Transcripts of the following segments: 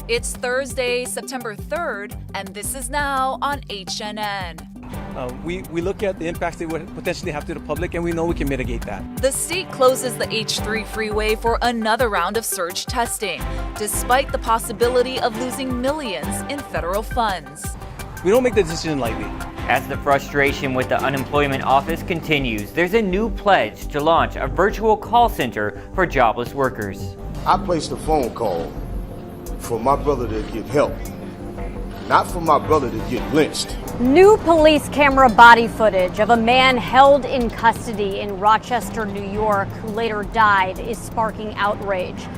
It's Thursday, September 3rd, and this is now on HNN. We look at the impacts they would potentially have to the public, and we know we can mitigate that. The state closes the H3 freeway for another round of surge testing, despite the possibility of losing millions in federal funds. We don't make the decision lightly. As the frustration with the unemployment office continues, there's a new pledge to launch a virtual call center for jobless workers. I placed a phone call for my brother to get help, not for my brother to get lynched. New police camera body footage of a man held in custody in Rochester, New York, who later died, is sparking outrage.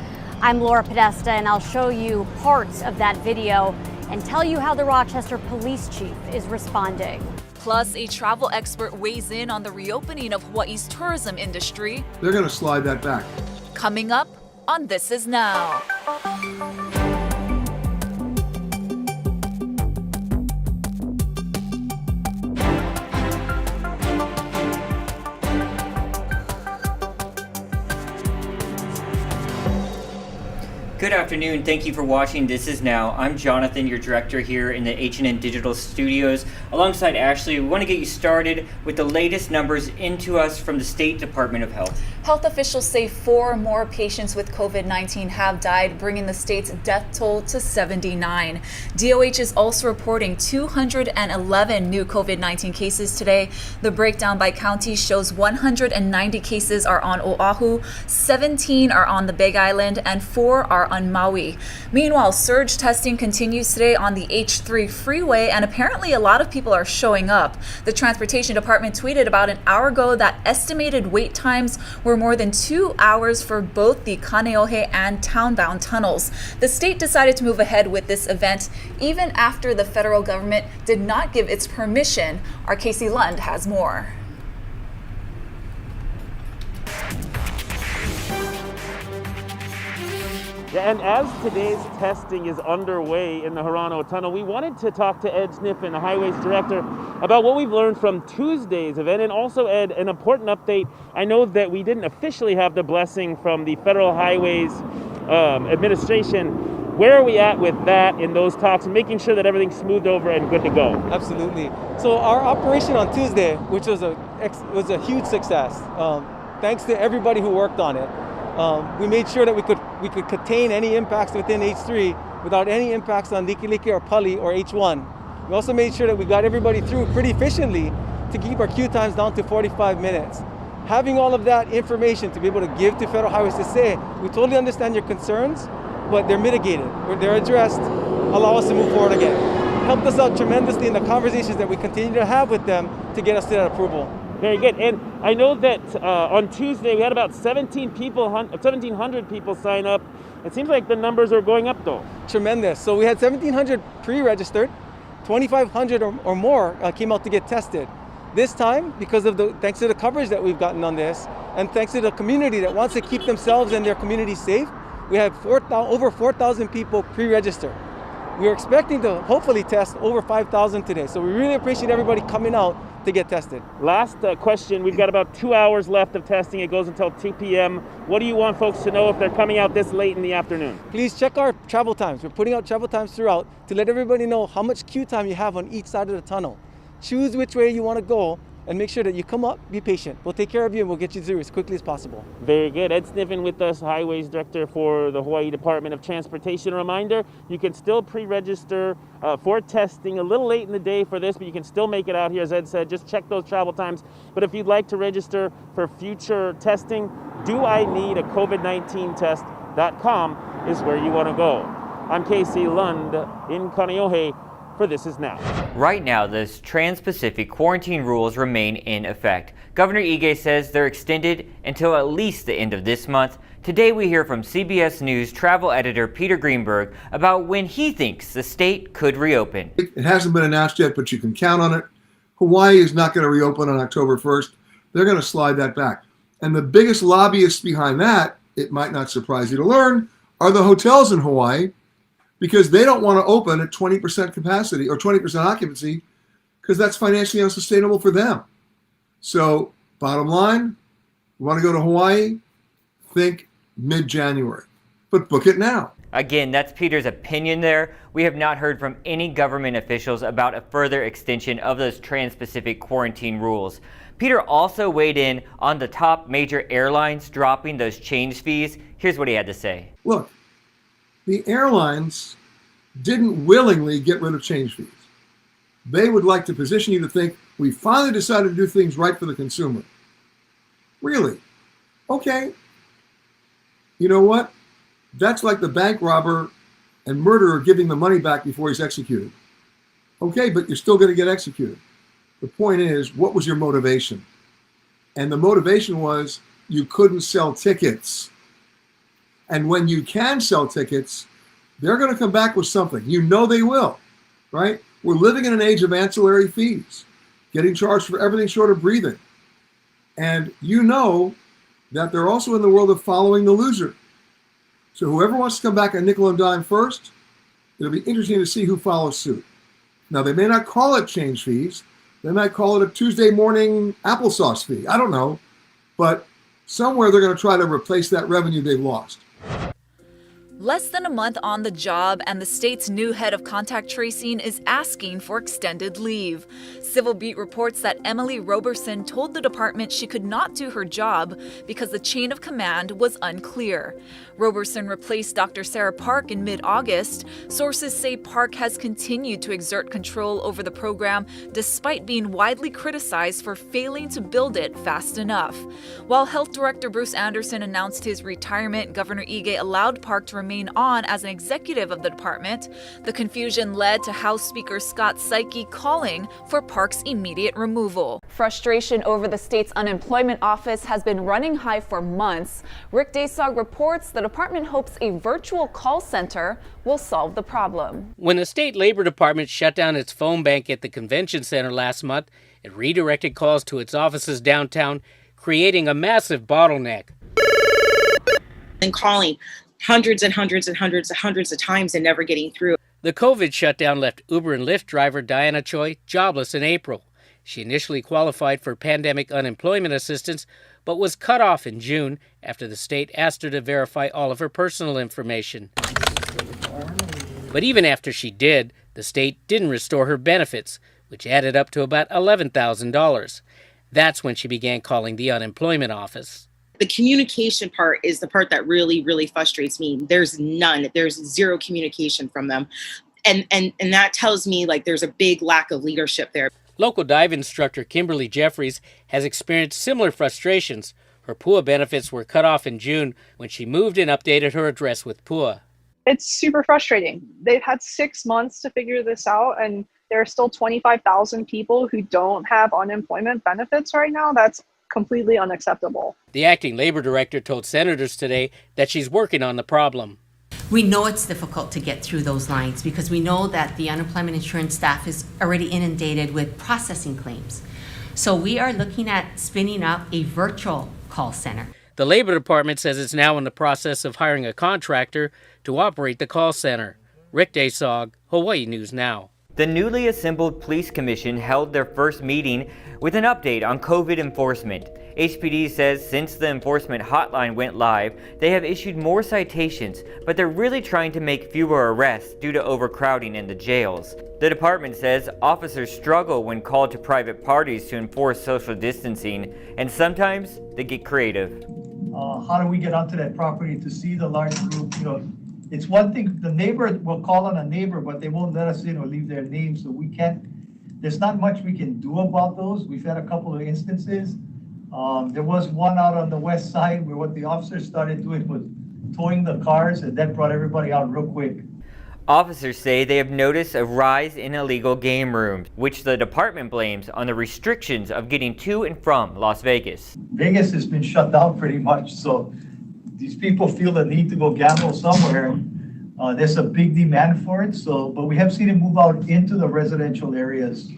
I'm Laura Podesta, and I'll show you parts of that video and tell you how the Rochester police chief is responding. Plus, a travel expert weighs in on the reopening of Hawaii's tourism industry. They're going to slide that back. Coming up on This Is Now. Good afternoon. Thank you for watching This Is Now. I'm Jonathan, your director here in the HNN Digital Studios. Alongside Ashley, we want to get you started with the latest numbers into us from the State Department of Health. Health officials say 4 more patients with COVID-19 have died, bringing the state's death toll to 79. DOH is also reporting 211 new COVID-19 cases today. The breakdown by county shows 190 cases are on Oahu, 17 are on the Big Island, and 4 are on Maui. Meanwhile, surge testing continues today on the H3 freeway, and apparently a lot of people are showing up. The Transportation Department tweeted about an hour ago that estimated wait times were more than 2 hours for both the Kaneohe and town-bound tunnels. The state decided to move ahead with this event even after the federal government did not give its permission. Our Casey Lund has more. Yeah, and as today's testing is underway in the Hirano Tunnel, we wanted to talk to Ed Sniffen, the Highways Director, about what we've learned from Tuesday's event. And also, Ed, an important update. I know that we didn't officially have the blessing from the Federal Highways Administration. Where are we at with that in those talks and making sure that everything's smoothed over and good to go? Absolutely. So our operation on Tuesday, which was a huge success, thanks to everybody who worked on it. We made sure that we could contain any impacts within H3 without any impacts on Likelike or Pali or H1. We also made sure that we got everybody through pretty efficiently to keep our queue times down to 45 minutes. Having all of that information to be able to give to Federal Highways to say, we totally understand your concerns, but they're mitigated, or they're addressed, allow us to move forward again. Helped us out tremendously in the conversations that we continue to have with them to get us to that approval. Very good. And I know that on Tuesday we had about 1,700 people sign up. It seems like the numbers are going up though. Tremendous. So we had 1,700 pre-registered, 2,500 or more came out to get tested. This time, because of thanks to the coverage that we've gotten on this, and thanks to the community that wants to keep themselves and their community safe, we had over 4,000 people pre-register. We are expecting to hopefully test over 5,000 today. So we really appreciate everybody coming out to get tested. Last question, we've got about 2 hours left of testing. It goes until 2 p.m. What do you want folks to know if they're coming out this late in the afternoon? Please check our travel times. We're putting out travel times throughout to let everybody know how much queue time you have on each side of the tunnel. Choose which way you want to go and make sure that you come up, be patient. We'll take care of you and we'll get you through as quickly as possible. Very good. Ed Sniffen with us, Highways Director for the Hawaii Department of Transportation. A reminder, you can still pre-register for testing a little late in the day for this, but you can still make it out here. As Ed said, just check those travel times. But if you'd like to register for future testing, doineedacovid19test.com is where you want to go. I'm Casey Lund in Kaneohe for This Is Now. Right now, the Trans-Pacific quarantine rules remain in effect. Governor Ige says they're extended until at least the end of this month. Today we hear from CBS News travel editor Peter Greenberg about when he thinks the state could reopen. It hasn't been announced yet, but you can count on it. Hawaii is not going to reopen on October 1st. They're going to slide that back. And the biggest lobbyists behind that, it might not surprise you to learn, are the hotels in Hawaii, because they don't want to open at 20% capacity or 20% occupancy because that's financially unsustainable for them. So bottom line, you want to go to Hawaii, think mid-January, but book it now. Again, that's Peter's opinion there. We have not heard from any government officials about a further extension of those trans-Pacific quarantine rules. Peter also weighed in on the top major airlines dropping those change fees. Here's what he had to say. Look, the airlines didn't willingly get rid of change fees. They would like to position you to think, we finally decided to do things right for the consumer. Really? Okay. You know what? That's like the bank robber and murderer giving the money back before he's executed. Okay, but you're still going to get executed. The point is, what was your motivation? And the motivation was you couldn't sell tickets. And when you can sell tickets, they're going to come back with something. You know they will, right? We're living in an age of ancillary fees, getting charged for everything short of breathing. And you know that they're also in the world of following the loser. So whoever wants to come back a nickel and dime first, it'll be interesting to see who follows suit. Now, they may not call it change fees. They might call it a Tuesday morning applesauce fee. I don't know. But somewhere they're going to try to replace that revenue they've lost. Less than a month on the job, and the state's new head of contact tracing is asking for extended leave. Civil Beat reports that Emily Roberson told the department she could not do her job because the chain of command was unclear. Roberson replaced Dr. Sarah Park in mid-August. Sources say Park has continued to exert control over the program despite being widely criticized for failing to build it fast enough. While Health Director Bruce Anderson announced his retirement, Governor Ige allowed Park to remain on as an executive of the department. The confusion led to House Speaker Scott Saiki calling for Park's immediate removal. Frustration over the state's unemployment office has been running high for months. Rick Desog reports the department hopes a virtual call center will solve the problem. When the state labor department shut down its phone bank at the convention center last month, it redirected calls to its offices downtown, creating a massive bottleneck. And calling hundreds and hundreds and hundreds and hundreds of times and never getting through. The COVID shutdown left Uber and Lyft driver Diana Choi jobless in April. She initially qualified for pandemic unemployment assistance, but was cut off in June after the state asked her to verify all of her personal information. But even after she did, the state didn't restore her benefits, which added up to about $11,000. That's when she began calling the unemployment office. The communication part is the part that really, really frustrates me. There's none. There's zero communication from them. And that tells me like there's a big lack of leadership there. Local dive instructor Kimberly Jeffries has experienced similar frustrations. Her PUA benefits were cut off in June when she moved and updated her address with PUA. It's super frustrating. They've had 6 months to figure this out, and there are still 25,000 people who don't have unemployment benefits right now. That's completely unacceptable. The acting labor director told senators today that she's working on the problem. We know it's difficult to get through those lines because we know that the unemployment insurance staff is already inundated with processing claims. So we are looking at spinning up a virtual call center. The Labor Department says it's now in the process of hiring a contractor to operate the call center. Rick Desog, Hawaii News Now. The newly assembled police commission held their first meeting with an update on COVID enforcement. HPD says since the enforcement hotline went live, they have issued more citations, but they're really trying to make fewer arrests due to overcrowding in the jails. The department says officers struggle when called to private parties to enforce social distancing, and sometimes they get creative. How do we get onto that property to see the large group? It's one thing, the neighbor will call on a neighbor, but they won't let us in or leave their name, so we can't, there's not much we can do about those. We've had a couple of instances. There was one out on the west side where what the officers started doing was towing the cars, and that brought everybody out real quick. Officers say they have noticed a rise in illegal game rooms, which the department blames on the restrictions of getting to and from Las Vegas. Vegas has been shut down pretty much, so these people feel the need to go gamble somewhere. There's a big demand for it, but we have seen it move out into the residential areas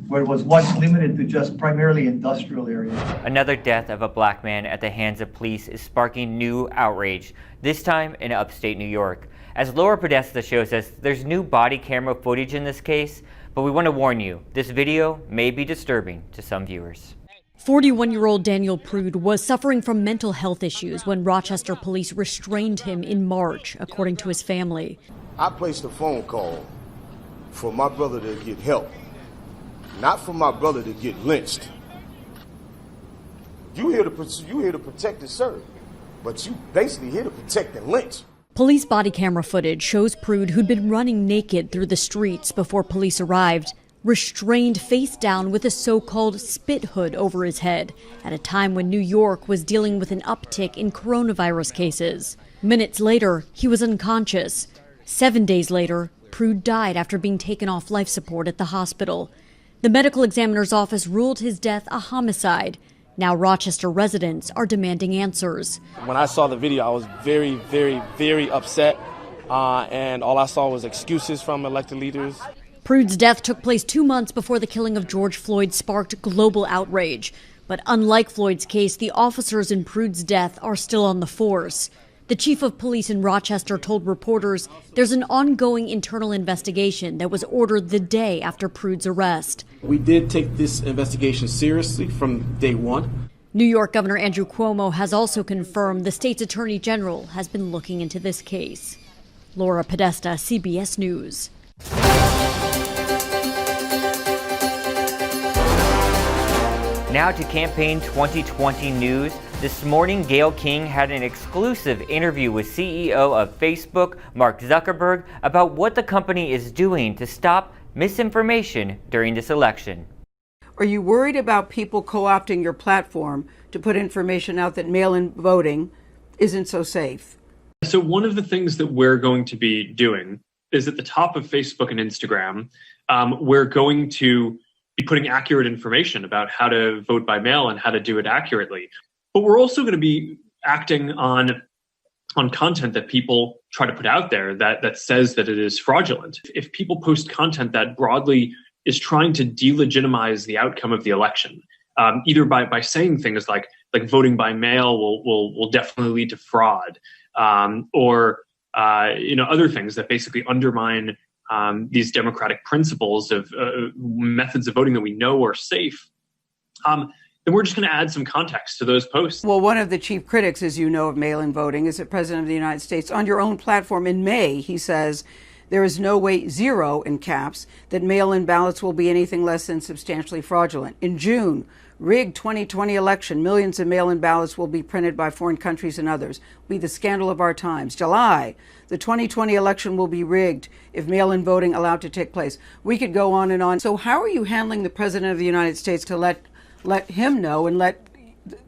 where it was once limited to just primarily industrial areas. Another death of a black man at the hands of police is sparking new outrage, this time in upstate New York. As Laura Podesta shows us, there's new body camera footage in this case, but we want to warn you, this video may be disturbing to some viewers. 41-year-old Daniel Prude was suffering from mental health issues when Rochester police restrained him in March, according to his family. I placed a phone call for my brother to get help, not for my brother to get lynched. You here to protect and serve, but you basically here to protect and lynch. Police body camera footage shows Prude, who'd been running naked through the streets before police arrived, restrained face down with a so-called spit hood over his head at a time when New York was dealing with an uptick in coronavirus cases. Minutes later, he was unconscious. 7 days later, Prude died after being taken off life support at the hospital. The medical examiner's office ruled his death a homicide. Now Rochester residents are demanding answers. When I saw the video, I was very, very, very upset, and all I saw was excuses from elected leaders. Prude's death took place 2 months before the killing of George Floyd sparked global outrage. But unlike Floyd's case, the officers in Prude's death are still on the force. The chief of police in Rochester told reporters there's an ongoing internal investigation that was ordered the day after Prude's arrest. We did take this investigation seriously from day one. New York Governor Andrew Cuomo has also confirmed the state's attorney general has been looking into this case. Laura Podesta, CBS News. Now to campaign 2020 news. This morning, Gayle King had an exclusive interview with CEO of Facebook, Mark Zuckerberg, about what the company is doing to stop misinformation during this election. Are you worried about people co-opting your platform to put information out that mail-in voting isn't so safe? So one of the things that we're going to be doing is at the top of Facebook and Instagram, we're going to be putting accurate information about how to vote by mail and how to do it accurately. But we're also going to be acting on content that people try to put out there that says that it is fraudulent. If people post content that broadly is trying to delegitimize the outcome of the election, either by saying things like voting by mail will definitely lead to fraud, or other things that basically undermine these democratic principles of methods of voting that we know are safe, then we're just going to add some context to those posts. Well, one of the chief critics, as you know, of mail-in voting is the President of the United States. On your own platform in May, he says there is no way, zero in caps, that mail-in ballots will be anything less than substantially fraudulent. In June, rigged 2020 election, millions of mail-in ballots will be printed by foreign countries and others. Will be the scandal of our times. July, the 2020 election will be rigged if mail-in voting allowed to take place. We could go on and on. So how are you handling the President of the United States to let him know and let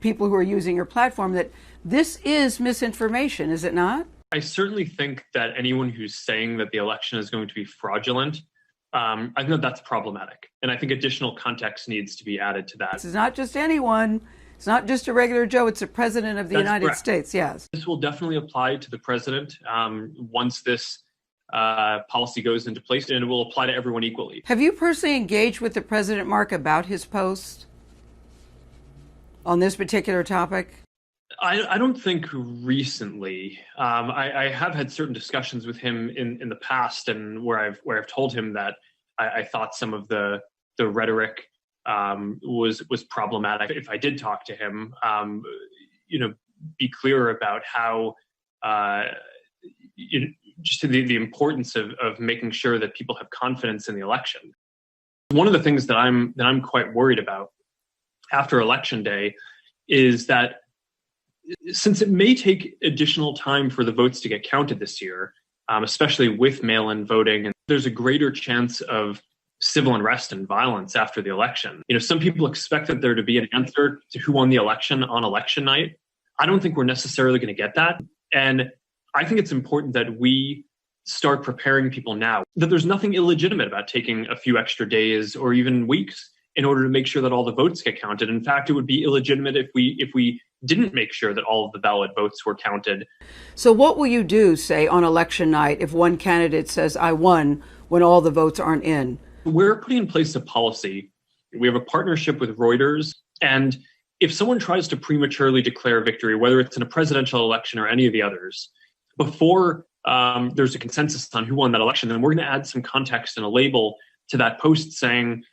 people who are using your platform that this is misinformation, is it not? I certainly think that anyone who's saying that the election is going to be fraudulent, I think that's problematic. And I think additional context needs to be added to that. This is not just anyone. It's not just a regular Joe. It's the President of the United States, yes. This will definitely apply to the President once this policy goes into place, and it will apply to everyone equally. Have you personally engaged with the President, Mark, about his post on this particular topic? I don't think recently. I have had certain discussions with him in the past, and where I've told him that I thought some of the rhetoric was problematic. If I did talk to him, be clear about how just the importance of making sure that people have confidence in the election. One of the things that I'm quite worried about after Election Day is that since it may take additional time for the votes to get counted this year, especially with mail-in voting, and there's a greater chance of civil unrest and violence after the election. Some people expected there to be an answer to who won the election on election night. I don't think we're necessarily going to get that. And I think it's important that we start preparing people now, that there's nothing illegitimate about taking a few extra days or even weeks in order to make sure that all the votes get counted. In fact, it would be illegitimate if we didn't make sure that all of the valid votes were counted. So what will you do, say, on election night if one candidate says, I won, when all the votes aren't in? We're putting in place a policy. We have a partnership with Reuters, and if someone tries to prematurely declare victory, whether it's in a presidential election or any of the others, before there's a consensus on who won that election, then we're going to add some context and a label to that post saying,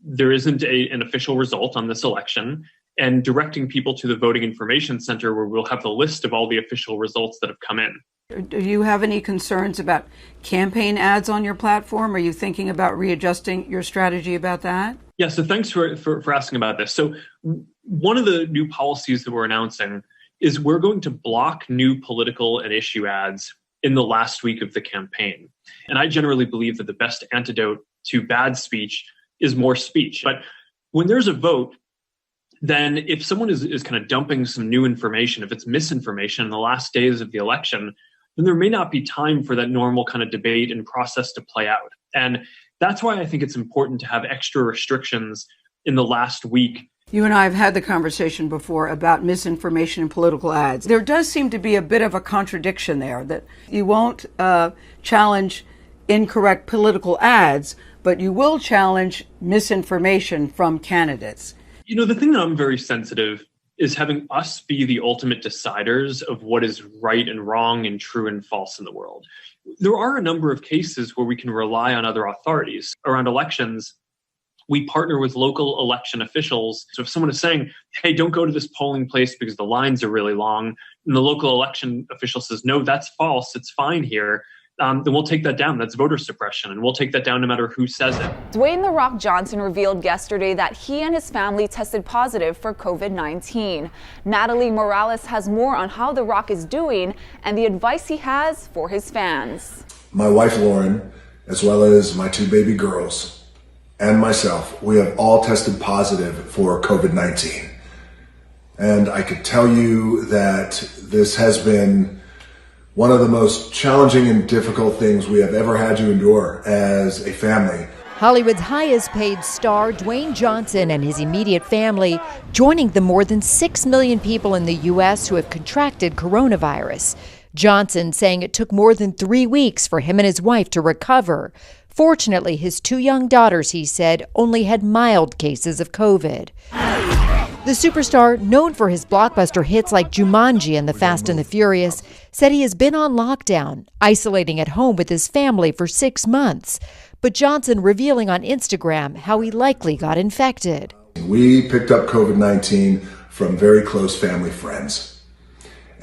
there isn't an official result on this election, and directing people to the voting information center where we'll have the list of all the official results that have come in. Do you have any concerns about campaign ads on your platform? Are you thinking about readjusting your strategy about that? Yeah, so thanks for asking about this. So one of the new policies that we're announcing is we're going to block new political and issue ads in the last week of the campaign. And I generally believe that the best antidote to bad speech is more speech. But when there's a vote, then if someone is kind of dumping some new information, if it's misinformation in the last days of the election, then there may not be time for that normal kind of debate and process to play out. And that's why I think it's important to have extra restrictions in the last week. You and I have had the conversation before about misinformation in political ads. There does seem to be a bit of a contradiction there, that you won't challenge incorrect political ads, but you will challenge misinformation from candidates. You know, the thing that I'm very sensitive is having us be the ultimate deciders of what is right and wrong and true and false in the world. There are a number of cases where we can rely on other authorities. Around elections, we partner with local election officials. So if someone is saying, hey, don't go to this polling place because the lines are really long, and the local election official says, no, that's false, it's fine here, then we'll take that down. That's voter suppression, and we'll take that down no matter who says it. Dwayne the Rock Johnson revealed yesterday that he and his family tested positive for COVID-19. Natalie Morales has more on how The Rock is doing and the advice he has for his fans. My wife, Lauren, as well as my two baby girls and myself, we have all tested positive for COVID-19. And I could tell you that this has been one of the most challenging and difficult things we have ever had to endure as a family. Hollywood's highest paid star, Dwayne Johnson, and his immediate family joining the more than 6 million people in the U.S. who have contracted coronavirus. Johnson saying it took more than 3 weeks for him and his wife to recover. Fortunately, his 2 young daughters, he said, only had mild cases of COVID. The superstar, known for his blockbuster hits like Jumanji and The Fast and the Furious, said he has been on lockdown, isolating at home with his family for 6 months. But Johnson revealing on Instagram how he likely got infected. We picked up COVID-19 from very close family friends.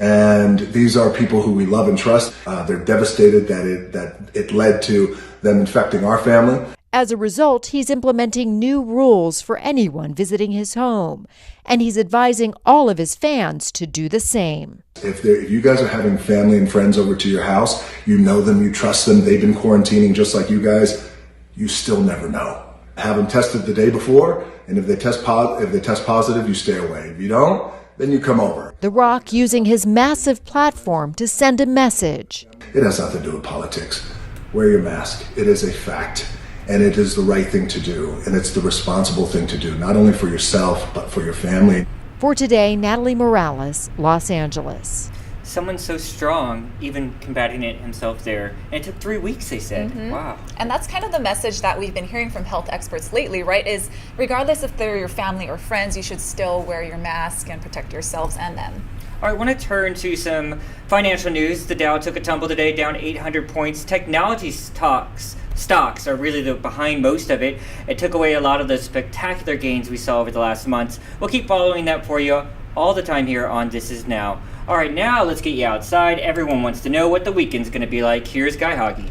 And these are people who we love and trust. They're devastated that it led to them infecting our family. As a result, he's implementing new rules for anyone visiting his home, and he's advising all of his fans to do the same. If you guys are having family and friends over to your house, you know them, you trust them, they've been quarantining just like you guys, you still never know. Have them tested the day before, and if they test positive, you stay away. If you don't, then you come over. The Rock using his massive platform to send a message. It has nothing to do with politics. Wear your mask. It is a fact. And it is the right thing to do, and it's the responsible thing to do, not only for yourself, but for your family. For Today, Natalie Morales, Los Angeles. Someone so strong, even combating it himself there. And it took 3 weeks, they said. Mm-hmm. Wow. And that's kind of the message that we've been hearing from health experts lately, right? Is regardless if they're your family or friends, you should still wear your mask and protect yourselves and them. All right, I want to turn to some financial news. The Dow took a tumble today, down 800 points. Technology stocks are really behind most of it. It took away a lot of the spectacular gains we saw over the last months. We'll keep following that for you all the time here on This Is Now. All right, now let's get you outside. Everyone wants to know what the weekend's going to be like. Here's Guy Hoggy.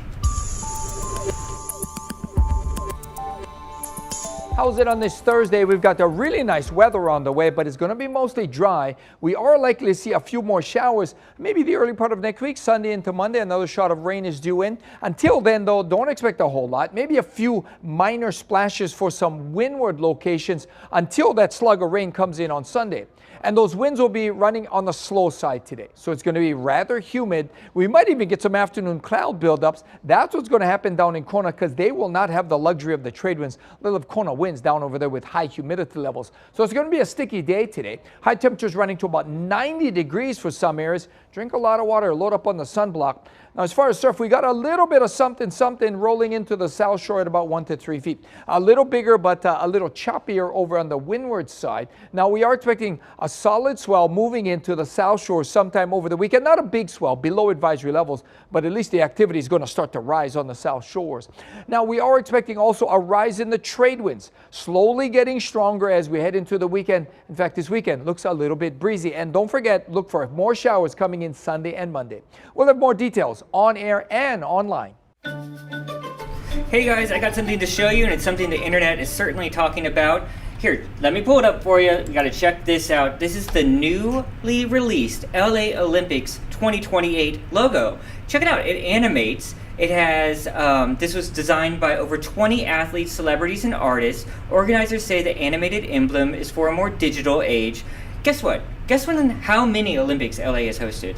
How's it on this Thursday? We've got a really nice weather on the way, but it's going to be mostly dry. We are likely to see a few more showers, maybe the early part of next week, Sunday into Monday. Another shot of rain is due in. Until then, though, don't expect a whole lot. Maybe a few minor splashes for some windward locations until that slug of rain comes in on Sunday. And those winds will be running on the slow side today. So it's going to be rather humid. We might even get some afternoon cloud buildups. That's what's going to happen down in Kona because they will not have the luxury of the trade winds. Little of Kona winds down over there with high humidity levels. So it's going to be a sticky day today. High temperatures running to about 90 degrees for some areas. Drink a lot of water, load up on the sunblock. Now, as far as surf, we got a little bit of something rolling into the south shore at about 1 to 3 feet. A little bigger, but a little choppier over on the windward side. Now, we are expecting a solid swell moving into the south shore sometime over the weekend. Not a big swell, below advisory levels, but at least the activity is going to start to rise on the south shores. Now, we are expecting also a rise in the trade winds, slowly getting stronger as we head into the weekend. In fact, this weekend looks a little bit breezy. And don't forget, look for more showers coming in Sunday and Monday. We'll have more details on air and online. Hey guys, I got something to show you, and it's something the internet is certainly talking about. Here, let me pull it up for you. You gotta check this out. This is the newly released LA Olympics 2028 logo. Check it out, it animates. It has, this was designed by over 20 athletes, celebrities, and artists. Organizers say the animated emblem is for a more digital age. Guess what? Guess how many Olympics LA has hosted?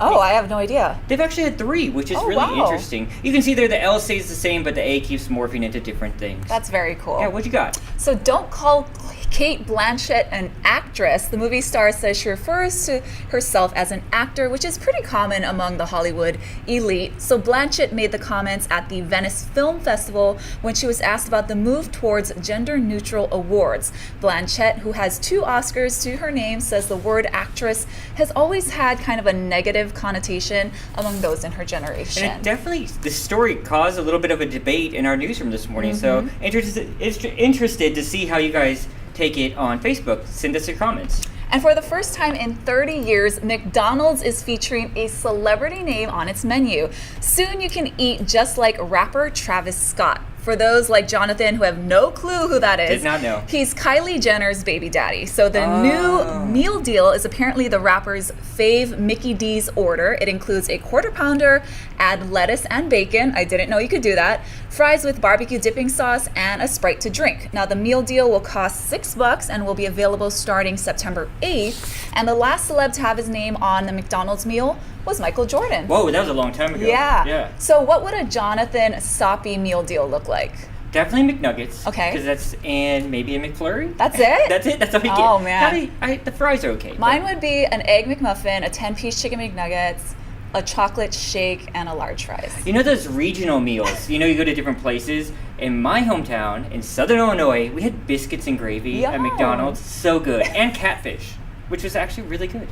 Oh, I have no idea. They've actually had 3, which is really interesting. You can see there the L stays the same, but the A keeps morphing into different things. That's very cool. Yeah, what you got? So don't call Cate Blanchett an actress. The movie star says she refers to herself as an actor, which is pretty common among the Hollywood elite. So Blanchett made the comments at the Venice Film Festival when she was asked about the move towards gender-neutral awards. Blanchett, who has 2 Oscars to her name, says the word actress has always had kind of a negative connotation among those in her generation. And it definitely, this story caused a little bit of a debate in our newsroom this morning. So interested to see how you guys take it on Facebook. Send us your comments. And for the first time in 30 years, McDonald's is featuring a celebrity name on its menu. Soon you can eat just like rapper Travis Scott. For those like Jonathan who have no clue who that is, did not know. He's Kylie Jenner's baby daddy. So the new meal deal is apparently the rapper's fave Mickey D's order. It includes a quarter pounder, add lettuce and bacon. I didn't know you could do that. Fries with barbecue dipping sauce and a Sprite to drink. Now the meal deal will cost $6 and will be available starting September 8th. And the last celeb to have his name on the McDonald's meal was Michael Jordan. Whoa, that was a long time ago. Yeah. So what would a Jonathan Soppy meal deal look like? Definitely McNuggets. Okay. Because that's, and maybe a McFlurry. That's it? That's it? That's all we get. Oh, man. The fries are okay. Mine would be an Egg McMuffin, a 10-piece chicken McNuggets, a chocolate shake, and a large fries. You know those regional meals? You go to different places. In my hometown, in Southern Illinois, we had biscuits and gravy at McDonald's. So good. And catfish, which was actually really good.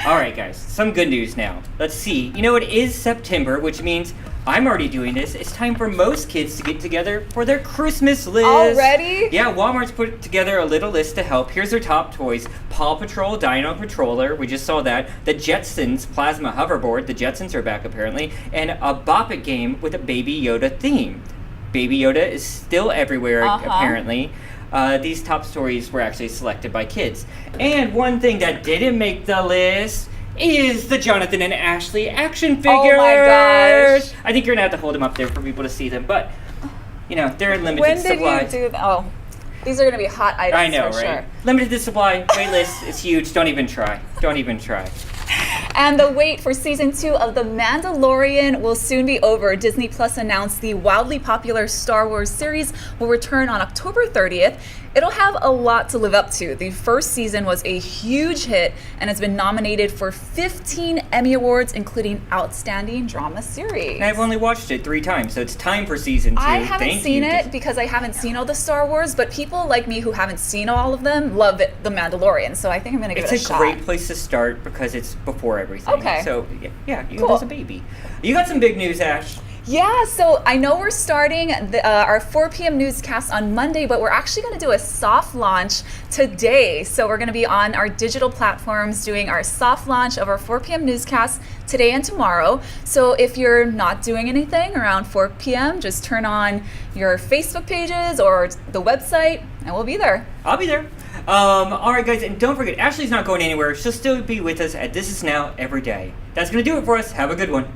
All right, guys, some good news now. Let's see. It is September, which means I'm already doing this. It's time for most kids to get together for their Christmas list. Already? Yeah, Walmart's put together a little list to help. Here's their top toys. Paw Patrol Dino Patroller. We just saw that. The Jetsons Plasma Hoverboard. The Jetsons are back, apparently. And a Bop It game with a Baby Yoda theme. Baby Yoda is still everywhere, apparently. These top stories were actually selected by kids. And one thing that didn't make the list is the Jonathan and Ashley action figures. Oh my gosh. I think you're gonna have to hold them up there for people to see them, but they're in limited When supply. did you do that? Oh, these are gonna be hot items. I know, for right? Sure. Limited supply, wait list is huge. Don't even try. And the wait for season 2 of The Mandalorian will soon be over. Disney Plus announced the wildly popular Star Wars series will return on October 30th. It'll have a lot to live up to. The first season was a huge hit and has been nominated for 15 Emmy Awards, including Outstanding Drama Series. And I've only watched it 3 times, so it's time for season 2. I haven't seen it because I haven't seen all the Star Wars, but people like me who haven't seen all of them love it, The Mandalorian, so I think I'm going to give it a shot. It's a great place to start because it's before everything. Okay. So, yeah, you cool. As a baby. You got some big news, Ash. Yeah, so I know we're starting our 4 p.m. newscast on Monday, but we're actually going to do a soft launch today. So we're going to be on our digital platforms doing our soft launch of our 4 p.m. newscast today and tomorrow. So if you're not doing anything around 4 p.m., just turn on your Facebook pages or the website, and we'll be there. I'll be there. All right, guys, and don't forget, Ashley's not going anywhere. She'll still be with us at This Is Now every day. That's going to do it for us. Have a good one.